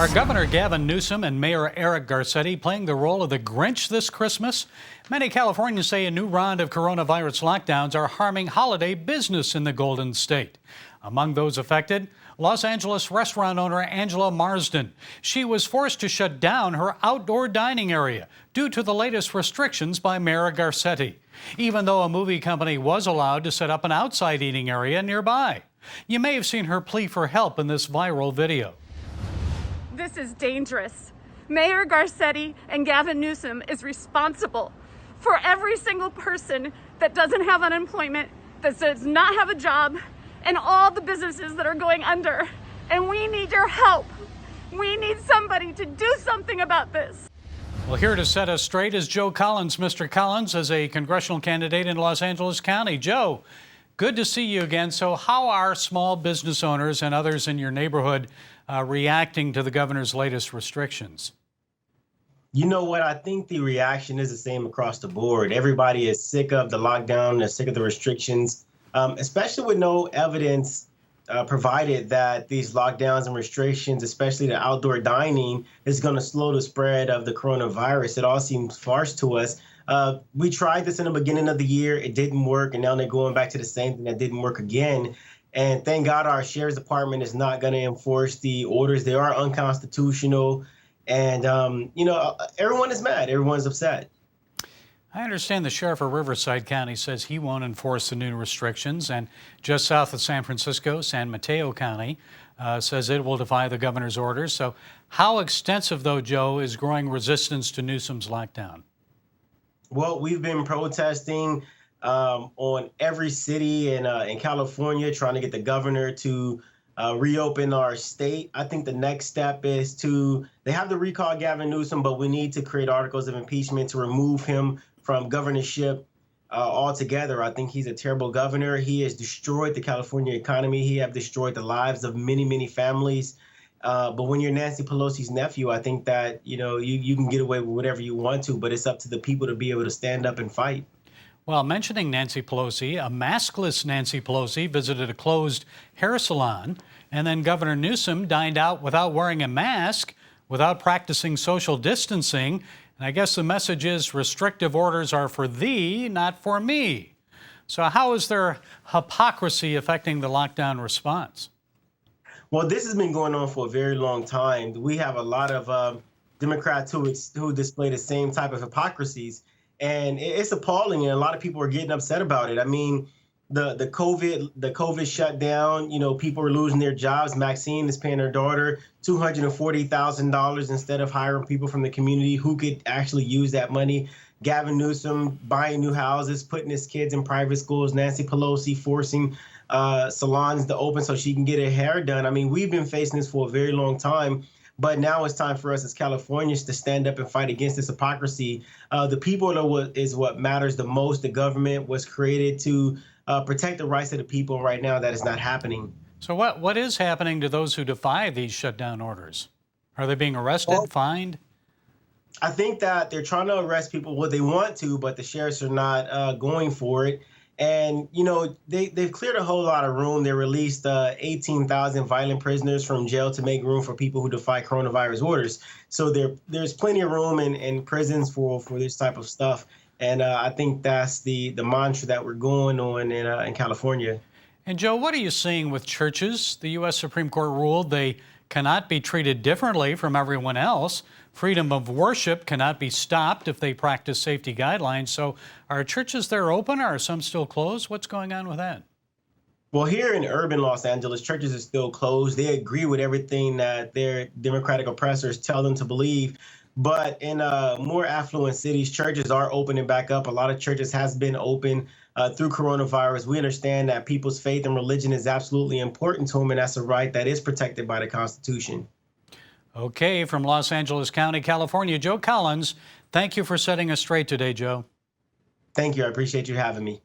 Are Governor Gavin Newsom and Mayor Eric Garcetti playing the role of the Grinch this Christmas? Many Californians say a new round of coronavirus lockdowns are harming holiday business in the Golden State. Among those affected, Los Angeles restaurant owner Angela Marsden. She was forced to shut down her outdoor dining area due to the latest restrictions by Mayor Garcetti, even though a movie company was allowed to set up an outside eating area nearby. You may have seen her plea for help in this viral video. This is dangerous. Mayor Garcetti and Gavin Newsom is responsible for every single person that doesn't have unemployment, that does not have a job, and all the businesses that are going under. And we need your help. We need somebody to do something about this. Well, here to set us straight is Joe Collins. Mr. Collins is a congressional candidate in Los Angeles County. Joe, good to see you again. So how are small business owners and others in your neighborhood reacting to the governor's latest restrictions? You know what? I think the reaction is the same across the board. Everybody is sick of the lockdown. They're sick of the restrictions, especially with no evidence provided that these lockdowns and restrictions, especially the outdoor dining, is going to slow the spread of the coronavirus. It all seems farce to us. We tried this in the beginning of the year. It didn't work. And now they're going back to the same thing that didn't work again. And thank God our sheriff's department is not going to enforce the orders. They are unconstitutional. And, everyone is mad. Everyone's upset. I understand the sheriff of Riverside County says he won't enforce the new restrictions. And just south of San Francisco, San Mateo County says it will defy the governor's orders. So how extensive, though, Joe, is growing resistance to Newsom's lockdown? Well, we've been protesting on every city in California, trying to get the governor to reopen our state. I think the next step is they have to recall Gavin Newsom, but we need to create articles of impeachment to remove him from governorship altogether. I think he's a terrible governor. He has destroyed the California economy. He has destroyed the lives of many, many families. But when you're Nancy Pelosi's nephew, I think that, you can get away with whatever you want to, but it's up to the people to be able to stand up and fight. Well, mentioning Nancy Pelosi, a maskless Nancy Pelosi visited a closed hair salon, and then Governor Newsom dined out without wearing a mask, without practicing social distancing. And I guess the message is restrictive orders are for thee, not for me. So how is there hypocrisy affecting the lockdown response? Well, this has been going on for a very long time. We have a lot of Democrats who display the same type of hypocrisies. And it's appalling, and a lot of people are getting upset about it. I mean, the COVID shutdown, people are losing their jobs. Maxine is paying her daughter $240,000 instead of hiring people from the community who could actually use that money. Gavin Newsom buying new houses, putting his kids in private schools. Nancy Pelosi forcing salons to open so she can get her hair done. I mean, we've been facing this for a very long time. But now it's time for us as Californians to stand up and fight against this hypocrisy. The people is what matters the most. The government was created to protect the rights of the people. Right now, that is not happening. So what is happening to those who defy these shutdown orders? Are they being arrested, fined? I think that they're trying to arrest people. Well, they want to, but the sheriffs are not going for it. And, they've cleared a whole lot of room. They released 18,000 violent prisoners from jail to make room for people who defy coronavirus orders. So there's plenty of room in prisons for this type of stuff. And I think that's the mantra that we're going on in California. And, Joe, what are you seeing with churches? The U.S. Supreme Court ruled they cannot be treated differently from everyone else. Freedom of worship cannot be stopped if they practice safety guidelines. So are churches there open, or are some still closed? What's going on with that? Well, here in urban Los Angeles, churches are still closed. They agree with everything that their Democratic oppressors tell them to believe. But in more affluent cities, churches are opening back up. A lot of churches has been open through coronavirus. We understand that people's faith and religion is absolutely important to them, and that's a right that is protected by the Constitution. Okay, from Los Angeles County, California, Joe Collins, thank you for setting us straight today, Joe. Thank you. I appreciate you having me.